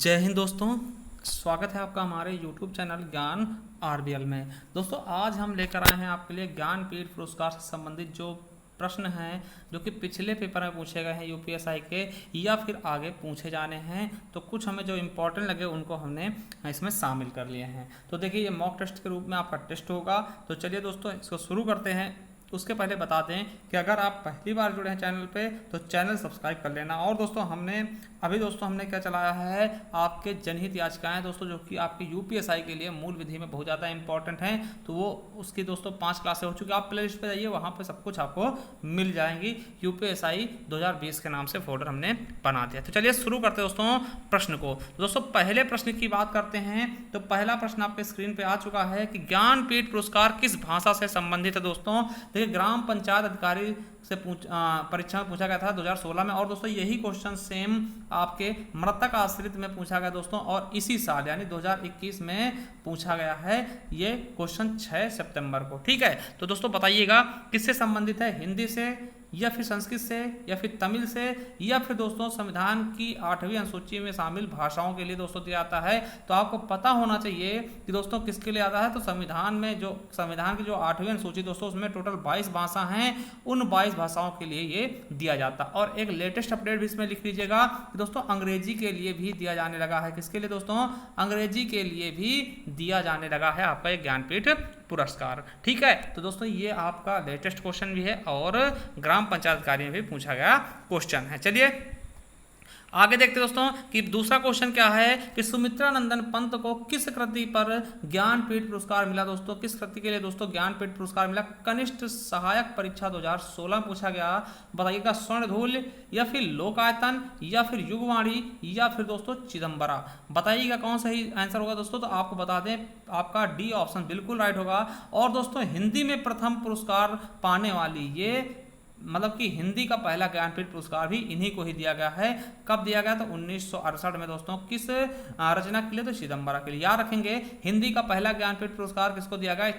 जय हिंद दोस्तों। स्वागत है आपका हमारे YouTube चैनल ज्ञान आरबीएल में। दोस्तों आज हम लेकर आए हैं आपके लिए ज्ञानपीठ पुरस्कार से संबंधित जो प्रश्न हैं जो कि पिछले पेपर में पूछे गए हैं यूपीएसआई के या फिर आगे पूछे जाने हैं, तो कुछ हमें जो इम्पोर्टेंट लगे उनको हमने इसमें शामिल कर लिए हैं। तो देखिए ये मॉक टेस्ट के रूप में आपका टेस्ट होगा। तो चलिए दोस्तों इसको शुरू करते हैं। उसके पहले बता दें कि अगर आप पहली बार जुड़े हैं चैनल पे तो चैनल सब्सक्राइब कर लेना। और दोस्तों हमने क्या चलाया है, आपके जनहित याचिकाएं दोस्तों जो कि आपके यूपीएसआई के लिए मूल विधि में बहुत ज़्यादा इंपॉर्टेंट हैं। तो वो उसकी दोस्तों 5 क्लासें हो चुकी है। आप प्ले लिस्ट पर जाइए, वहाँ पे सब कुछ आपको मिल जाएंगी। यूपीएसआई 2020 के नाम से फोल्डर हमने बना दिया। तो चलिए शुरू करते हैं दोस्तों प्रश्न को। दोस्तों पहले प्रश्न की बात करते हैं। तो पहला प्रश्न आपके स्क्रीन पे आ चुका है कि ज्ञानपीठ पुरस्कार किस भाषा से संबंधित है। दोस्तों देखिए ग्राम पंचायत अधिकारी से परीक्षा में पूछा गया था 2016 में। और दोस्तों यही क्वेश्चन सेम आपके मृतक आश्रित में पूछा गया दोस्तों, और इसी साल यानी 2021 में पूछा गया है ये क्वेश्चन 6 सितंबर को। ठीक है, तो दोस्तों बताइएगा किससे संबंधित है, हिंदी से या फिर संस्कृत से या फिर तमिल से या फिर दोस्तों संविधान की 8वीं अनुसूची में शामिल भाषाओं के लिए दोस्तों दिया जाता है। तो आपको पता होना चाहिए कि दोस्तों किसके लिए आता है। तो संविधान की जो 8वीं अनुसूची दोस्तों उसमें टोटल 22 भाषा हैं, उन 22 भाषाओं के लिए ये दिया जाता है। और एक लेटेस्ट अपडेट भी इसमें लिख लीजिएगा कि दोस्तों अंग्रेजी के लिए भी दिया जाने लगा है। किसके लिए दोस्तों, अंग्रेजी के लिए भी दिया जाने लगा है आपका एक ज्ञानपीठ पुरस्कार। ठीक है, तो दोस्तों ये आपका लेटेस्ट क्वेश्चन भी है और ग्राम पंचायत कार्य में भी पूछा गया क्वेश्चन है। चलिए आगे देखते दोस्तों कि दूसरा क्वेश्चन क्या है कि सुमित्रा नंदन पंत को किस कृति पर ज्ञानपीठ पुरस्कार मिला। दोस्तों किस कृति के लिए दोस्तों ज्ञानपीठ पुरस्कार मिला। कनिष्ठ सहायक परीक्षा 2016 में पूछा गया। बताइएगा स्वर्णधूल या फिर लोकायतन या फिर युगवाणी या फिर दोस्तों चिदम्बरा। बताइएगा कौन सही आंसर होगा दोस्तों। तो आपको बता दें आपका डी ऑप्शन बिल्कुल राइट होगा। और दोस्तों हिंदी में प्रथम पुरस्कार पाने वाली ये मतलब कि हिंदी का पहला ज्ञानपीठ पुरस्कार भी इन्हीं को ही दिया गया है। कब दिया गया, तो 1968 में दोस्तों। किस रचना के लिए, तो चिदम्बरा के लिए। याद रखेंगे हिंदी का पहला ज्ञानपीठ पुरस्कार किसको दिया गया,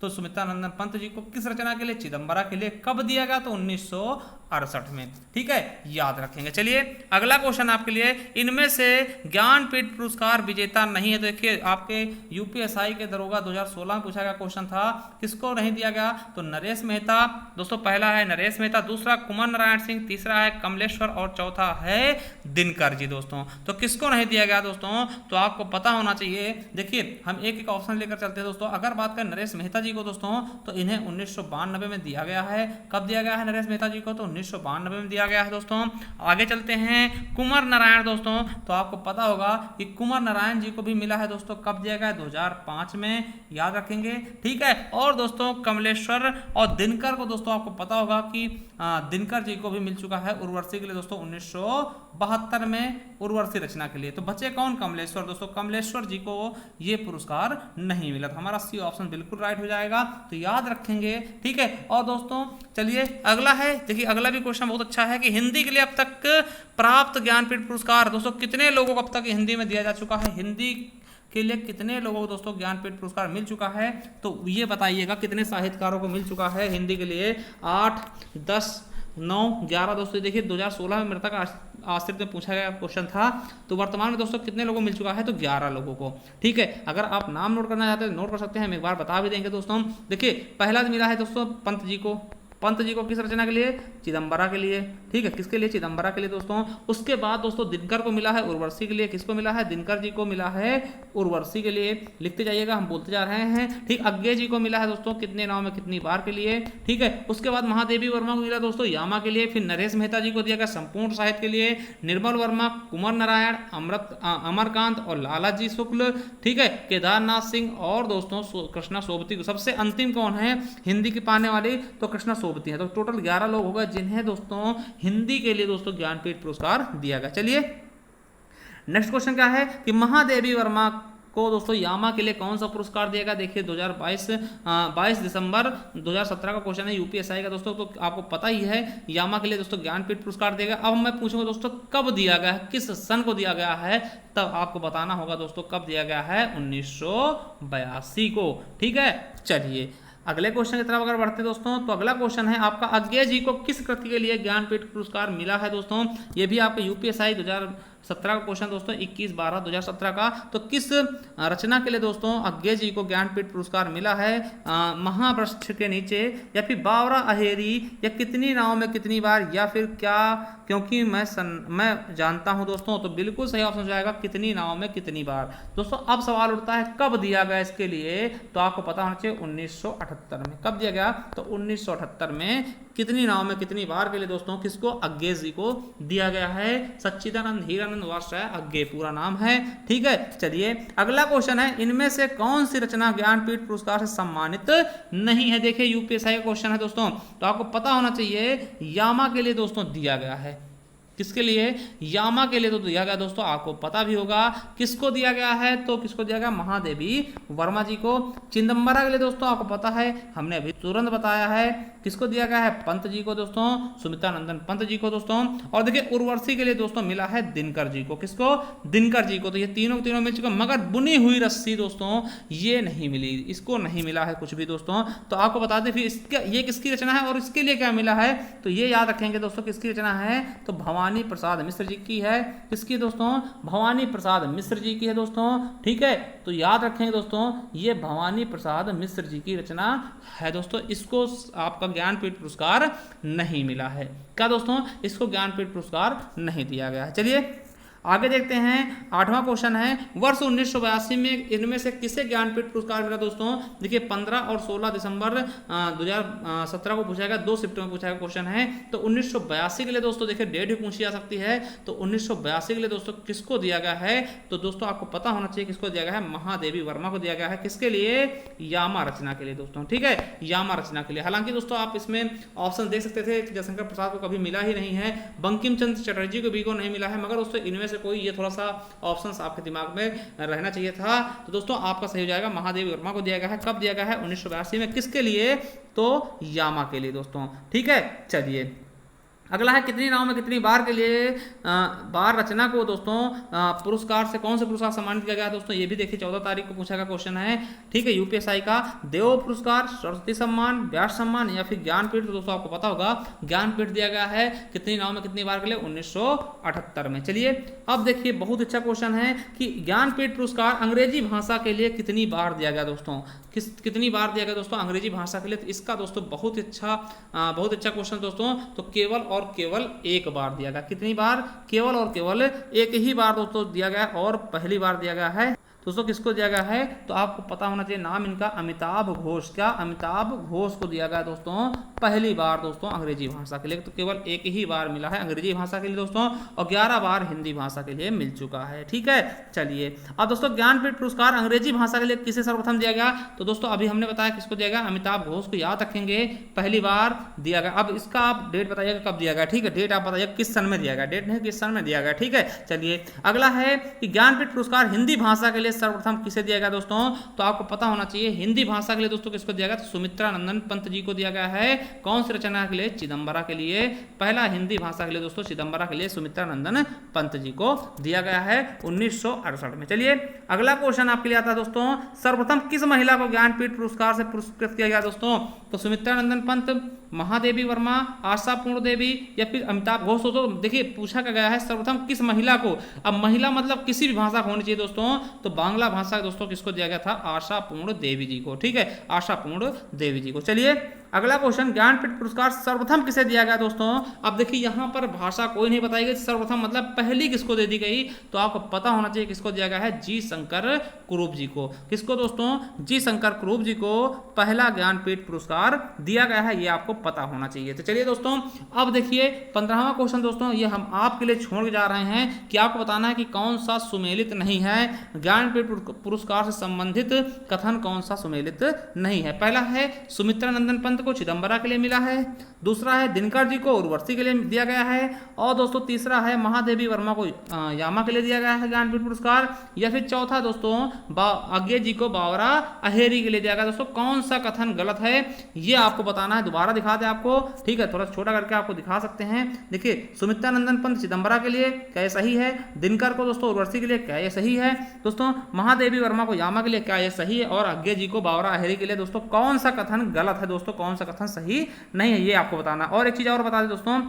तो सुमित्रा नंदन पंत जी को। किस रचना के लिए, चिदम्बरा के लिए। कब दिया गया, तो 1968 में। ठीक है, याद रखेंगे। चलिए अगला क्वेश्चन आपके लिए, इनमें से ज्ञानपीठ पुरस्कार विजेता नहीं है। तो देखिए आपके यूपीएसआई के दरोगा 2016 में पूछा गया क्वेश्चन था, किसको नहीं दिया गया, तो नरेश मेहता दोस्तों। पहला है नरेश मेहता, दूसरा कुमार नारायण सिंह, तीसरा है कमलेश्वर और चौथा है दिनकर जी दोस्तों। तो किसको नहीं दिया गया दोस्तों, तो आपको पता होना चाहिए। देखिए हम एक एक ऑप्शन लेकर चलते हैं दोस्तों। अगर बात करें नरेश मेहता जी को दोस्तों, तो इन्हें 1992 में दिया गया है। कब दिया गया है नरेश मेहता जी को, तो 1992 में दिया गया है दोस्तों। आगे चलते हैं कुमार नारायण दोस्तों। तो आपको पता होगा कि कुमार नारायण जी को भी मिला है दोस्तों। कब दिया गया है, 2005 में। याद रखेंगे। ठीक है, और दोस्तों कमलेश्वर और दिनकर को दोस्तों आपको पता होगा कि दिनकर जी को भी मिल चुका है उर्वशी के लिए दोस्तों 1972 में, उर्वशी रचना के लिए। तो बचे कौन, कमलेश्वर दोस्तों। कमलेश्वर जी को ये पुरस्कार नहीं मिला। तो हमारा सी ऑप्शन बिल्कुल राइट हो जाएगा। तो याद रखेंगे। ठीक है, और दोस्तों चलिए अगला है। देखिए अगला भी क्वेश्चन बहुत अच्छा है कि हिंदी के लिए अब तक प्राप्त ज्ञानपीठ पुरस्कार दोस्तों कितने लोगों को अब तक हिंदी में दिया जा चुका है। हिंदी के लिए कितने लोगों को दोस्तों ज्ञानपीठ पुरस्कार मिल चुका है, तो ये बताइएगा कितने साहित्यकारों को मिल चुका है हिंदी के लिए। 8, 10, 9, 11 दोस्तों। देखिए 2016 में मृतक आश्रित में पूछा गया क्वेश्चन था। तो वर्तमान में दोस्तों कितने लोगों को मिल चुका है, तो 11 लोगों को। ठीक है, अगर आप नाम नोट करना चाहते हैं नोट कर सकते हैं, हम एक बार बता भी देंगे दोस्तों। देखिए पहला मिला है दोस्तों पंत जी को। पंत जी को किस रचना के लिए, चिदम्बरा के लिए। ठीक है, किसके लिए, चिदम्बरा के लिए दोस्तों। उसके बाद दोस्तों दिनकर को मिला है उर्वशी के लिए। किसको मिला है, दिनकर जी को मिला है उर्वशी के लिए। लिखते जाइएगा, हम बोलते जा रहे हैं। ठीक, अज्ञे जी को मिला है दोस्तों कितने नाव में कितनी बार के लिए। ठीक है, उसके बाद महादेवी वर्मा को मिला दोस्तों यामा के लिए। फिर नरेश मेहता जी को दिया गया संपूर्ण साहित्य के लिए। निर्मल वर्मा, कुमार नारायण, अमरकांत और लाला जी शुक्ल। ठीक है, केदारनाथ सिंह और दोस्तों कृष्णा सोबती। सबसे अंतिम कौन है हिंदी की पाने वाली, तो कृष्णा सोबती है। तो टोटल 11 लोग होगा जिन्हें दोस्तों हिंदी के लिए दोस्तों ज्ञानपीठ पुरस्कार दिया गया। चलिए नेक्स्ट क्वेश्चन क्या है कि महादेवी वर्मा को दोस्तों यामा के लिए कौन सा पुरस्कार दिएगा। देखिए 22 दिसंबर 2017 का क्वेश्चन है यूपीएसआई का दोस्तों। तो आपको पता ही है यामा के लिए दोस्तों ज्ञानपीठ पुरस्कार देगा। अब मैं पूछूंगा दोस्तों कब दिया गया है, किस सन को दिया गया है, तब आपको बताना होगा दोस्तों कब दिया गया है, 1982 को। ठीक है, चलिए अगले क्वेश्चन की तरफ अगर बढ़ते हैं दोस्तों, तो अगला क्वेश्चन है आपका अज्ञे जी को किस कृति के लिए ज्ञानपीठ पुरस्कार मिला है दोस्तों। ये भी आपका यूपीएसआई 17 का क्वेश्चन दोस्तों 21/12/2017 का। तो किस रचना के लिए दोस्तों अज्ञे जी को ज्ञानपीठ पुरस्कार मिला है? महावृक्ष के नीचे, या फिर बावरा अहेरी, या कितनी नाव में कितनी बार, या फिर क्या क्योंकि मैं जानता हूं दोस्तों। तो बिल्कुल सही ऑप्शन हो जाएगा कितनी नाव में कितनी बार। दोस्तों अब सवाल उठता है कब दिया गया इसके लिए, तो आपको पता होना चाहिए 1978 में। कब दिया गया? तो 1978 में कितनी नाव में कितनी बार के लिए दोस्तों किसको? अज्ञे जी को दिया गया है। सच्चिदानंद हीरानंद वात्स्याय अज्ञे पूरा नाम है। ठीक है, चलिए अगला क्वेश्चन है, इनमें से कौन सी रचना ज्ञानपीठ पुरस्कार से सम्मानित नहीं है? देखिए यूपीएससी का क्वेश्चन है दोस्तों, तो आपको पता होना चाहिए यामा के लिए दोस्तों दिया गया है। किसके लिए? यामा के लिए तो दिया गया दोस्तों, आपको पता भी होगा किसको दिया गया है। तो किसको दिया गया? महादेवी वर्मा जी को। चिदंबरा के लिए दोस्तों आपको पता है, हमने अभी तुरंत बताया है। किसको दिया गया है? पंत जी को दोस्तों, सुमित्रा नंदन पंत जी को दोस्तों। और देखिए उर्वशी के लिए दोस्तों मिला है दिनकर जी को। किसको? दिनकर जी को। तो ये तीनों मिल चुका, मगर बुनी हुई रस्सी दोस्तों ये नहीं मिली, इसको नहीं मिला है कुछ भी दोस्तों। तो आपको बता दें फिर ये किसकी रचना है और इसके लिए क्या मिला है, तो ये याद रखेंगे दोस्तों किसकी रचना है, तो भवानी प्रसाद मिश्र जी की है। किसकी दोस्तों? भवानी प्रसाद मिश्र जी की है दोस्तों। ठीक है, तो याद रखेंगे दोस्तों ये भवानी प्रसाद मिश्र जी की रचना है दोस्तों। इसको आपका ज्ञानपीठ पुरस्कार नहीं मिला है। क्या दोस्तों? इसको ज्ञानपीठ पुरस्कार नहीं दिया गया है। चलिए आगे देखते हैं, 8वां क्वेश्चन है, वर्ष 1982 में इनमें से किसे ज्ञानपीठ पुरस्कार मिला दोस्तों? देखिए 15 और 16 दिसंबर 2017 को पूछा गया, 2 शिफ्ट में पूछा गया क्वेश्चन है। तो 1982 के लिए दोस्तों देखिए डेट भी पूछी जा सकती है। तो 1982 के लिए दोस्तों किसको दिया गया है? तो दोस्तों आपको पता होना चाहिए किसको दिया गया है, महादेवी वर्मा को दिया गया है। किसके लिए? यामा रचना के लिए दोस्तों। ठीक है, यामा रचना के लिए। हालांकि दोस्तों आप इसमें ऑप्शन देख सकते थे, जयशंकर प्रसाद को कभी मिला ही नहीं है, बंकिम चंद्र चटर्जी को भी को नहीं मिला है, मगर दोस्तों इनमें से कोई ये थोड़ा सा ऑप्शंस आपके दिमाग में रहना चाहिए था। तो दोस्तों आपका सही हो जाएगा महादेवी वर्मा को दिया गया है। कब दिया गया है? 1982 में। किसके लिए? तो यामा के लिए दोस्तों। ठीक है, चलिए अगला है, कितनी नाव में कितनी बार के लिए बार रचना को दोस्तों पुरस्कार से कौन से पुरस्कार सम्मानित किया गया दोस्तों? ये भी देखिए 14 तारीख को पूछा गया क्वेश्चन है। ठीक है, यूपीएससी का देव पुरस्कार, सरस्वती सम्मान, व्यास सम्मान, या फिर ज्ञानपीठ। तो दोस्तों आपको पता होगा ज्ञानपीठ दिया गया है कितनी नाव में कितनी बार के लिए? 1978 में। चलिए अब देखिए बहुत अच्छा क्वेश्चन है कि ज्ञानपीठ पुरस्कार अंग्रेजी भाषा के लिए कितनी बार दिया गया दोस्तों? कितनी बार दिया गया दोस्तों अंग्रेजी भाषा के लिए? तो इसका दोस्तों बहुत अच्छा क्वेश्चन दोस्तों। तो केवल और केवल एक बार दिया गया। कितनी बार? केवल और केवल एक ही बार दोस्तों दिया गया, और पहली बार दिया गया है दोस्तों। किसको दिया गया है? तो आपको पता होना चाहिए नाम इनका, अमिताभ घोष। क्या? अमिताभ घोष को दिया गया दोस्तों पहली बार दोस्तों अंग्रेजी भाषा के लिए। तो केवल एक ही बार मिला है अंग्रेजी भाषा के लिए दोस्तों, और 11 बार हिंदी भाषा के लिए मिल चुका है। ठीक है, चलिए अब दोस्तों ज्ञानपीठ पुरस्कार अंग्रेजी भाषा के लिए किसे सर्वप्रथम दिया गया? तो दोस्तों अभी हमने बताया किसको दिया गया, अमिताभ घोष को याद रखेंगे, पहली बार दिया गया। अब इसका आप डेट बताइएगा कब दिया गया। ठीक है, डेट आप बताइएगा किस सन में दिया गया, डेट नहीं किस सन में दिया गया। ठीक है, चलिए अगला है कि ज्ञानपीठ पुरस्कार हिंदी भाषा के लिए सर्वप्रथम किसे दिया गया दोस्तों? तो आपको पता होना चाहिए हिंदी भाषा के लिए दोस्तों किसको दिया गया, तो सुमित्रा नंदन पंत जी को दिया गया है। कौन सी रचना के लिए? चिदंबरा के लिए। पहला हिंदी भाषा के लिए दोस्तों चिदंबरा के लिए सुमित्रा नंदन पंत जी को दिया गया है 1968 में। चलिए अगला क्वेश्चन आपके लिए आता है दोस्तों, सर्वप्रथम किस महिला को ज्ञानपीठ पुरस्कार से पुरस्कृत किया गया दोस्तों? तो सुमित्रा नंदन पंत, महादेवी वर्मा, आशा पूर्ण देवी, या फिर अमिताभ घोष। तो देखिए पूछा गया है सर्वप्रथम किस महिला को। अब महिला मतलब किसी भी भाषा को होनी चाहिए दोस्तों, तो बांग्ला भाषा दोस्तों किसको दिया गया था? आशा पूर्ण देवी जी को। ठीक है, आशा पूर्ण देवी जी को। चलिए अगला क्वेश्चन, ज्ञानपीठ पुरस्कार सर्वप्रथम किसे दिया गया दोस्तों? अब देखिए यहाँ पर भाषा कोई नहीं बताई गई, सर्वप्रथम मतलब पहली किसको दे दी गई, तो आपको पता होना चाहिए किसको दिया गया है, जी शंकर कुरूप जी को। किसको दोस्तों? जी शंकर कुरूप जी को पहला ज्ञानपीठ पुरस्कार दिया गया है, ये आपको पता होना चाहिए। तो चलिए दोस्तों अब देखिए 15वां क्वेश्चन दोस्तों, ये हम आपके लिए छोड़ के जा रहे हैं कि आपको बताना है कि कौन सा सुमेलित नहीं है, ज्ञानपीठ पुरस्कार से संबंधित कथन कौन सा सुमेलित नहीं है। पहला है सुमित्रा नंदन पंत को चिदंबरा के लिए मिला है, दूसरा है दिनकर जी को उर्वशी के लिए दिया गया है, और दोस्तों तीसरा है महादेवी वर्मा को यामा के लिए दिया गया है ज्ञानपीठ पुरस्कार, या फिर चौथा दोस्तों अज्ञे जी को बावरा अहेरी के लिए दिया गया। दोस्तों कौन सा कथन गलत है ये आपको बताना है, दोबारा दिखा दे आपको। ठीक है, थोड़ा छोटा करके आपको दिखा सकते हैं। देखिए सुमित्रा नंदन पंत चिदंबरा के लिए क्या ये सही है, दिनकर को दोस्तों उर्वशी के लिए क्या ये सही है, दोस्तों महादेवी वर्मा को यामा के लिए क्या ये सही है, और अज्ञे जी को बावरा अहेरी के लिए दोस्तों कौन सा कथन गलत है, दोस्तों कौन सा कथन सही नहीं है, ये आपको बताना। और एक चीज और बता दें दोस्तों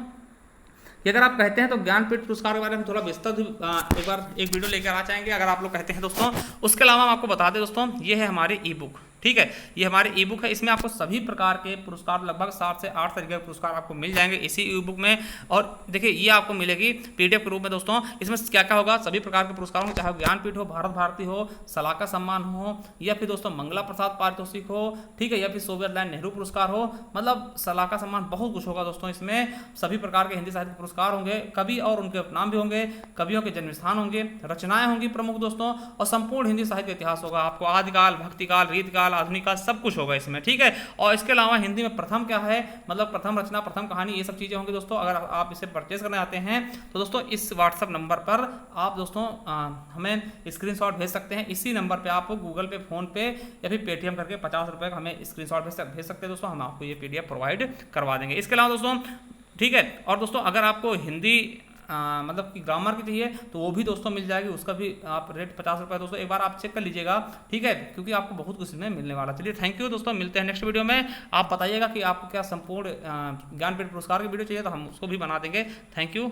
कि अगर आप कहते हैं तो ज्ञानपीठ पुरस्कार के बारे में थोड़ा विस्तृत एक बार एक वीडियो लेकर आ जाएंगे, अगर आप लोग कहते हैं दोस्तों। उसके अलावा हम आपको बता दें दोस्तों, ये है हमारी ई बुक, ठीक है, ये हमारे ई बुक है। इसमें आपको सभी प्रकार के पुरस्कार, लगभग 7 से 8 तरीके के पुरस्कार आपको मिल जाएंगे इसी ई बुक में। और देखिए ये आपको मिलेगी पीडीएफ के रूप में दोस्तों। इसमें क्या क्या होगा, सभी प्रकार के पुरस्कार होंगे, चाहे ज्ञानपीठ हो, भारत भारती हो, सलाका सम्मान हो, या फिर दोस्तों मंगला प्रसाद पारितोषिक हो, ठीक है, या फिर सोवियत नेहरू पुरस्कार हो, मतलब सलाका सम्मान, बहुत कुछ होगा दोस्तों इसमें। सभी प्रकार के हिंदी साहित्य पुरस्कार होंगे, कवि और उनके उपनाम भी होंगे, कवियों के जन्म स्थान होंगे, रचनाएं होंगी प्रमुख दोस्तों, और संपूर्ण हिंदी साहित्य इतिहास होगा। आपको आदिकाल, भक्तिकाल, रीतिकाल, आधुनिक काल, सब कुछ होगा इसमें, ठीक है। और इसके अलावा हिंदी में प्रथम क्या है, मतलब प्रथम रचना, प्रथम कहानी, ये सब चीजें होंगी दोस्तों। अगर आप इसे परचेज करने आते हैं तो दोस्तों इस व्हाट्सएप नंबर पर आप दोस्तों हमें स्क्रीनशॉट भेज सकते हैं। इसी नंबर पे आप गूगल पे, फोन पे या फिर पेटीएम करके 50 रुपये का हमें स्क्रीनशॉट भेज सकते हैं दोस्तों। हम आपको ये पीडीएफ प्रोवाइड करवा देंगे। इसके अलावा दोस्तों, ठीक है, और दोस्तों अगर आपको हिंदी मतलब कि ग्रामर की चाहिए तो वो भी दोस्तों मिल जाएगी, उसका भी आप रेट 50 रुपये दोस्तों, एक बार आप चेक कर लीजिएगा, ठीक है, क्योंकि आपको बहुत कुछ इसमें मिलने वाला। चलिए थैंक यू दोस्तों, मिलते हैं नेक्स्ट वीडियो में। आप बताइएगा कि आपको क्या संपूर्ण ज्ञानपीठ पुरस्कार की वीडियो चाहिए तो हम उसको भी बना देंगे। Thank you.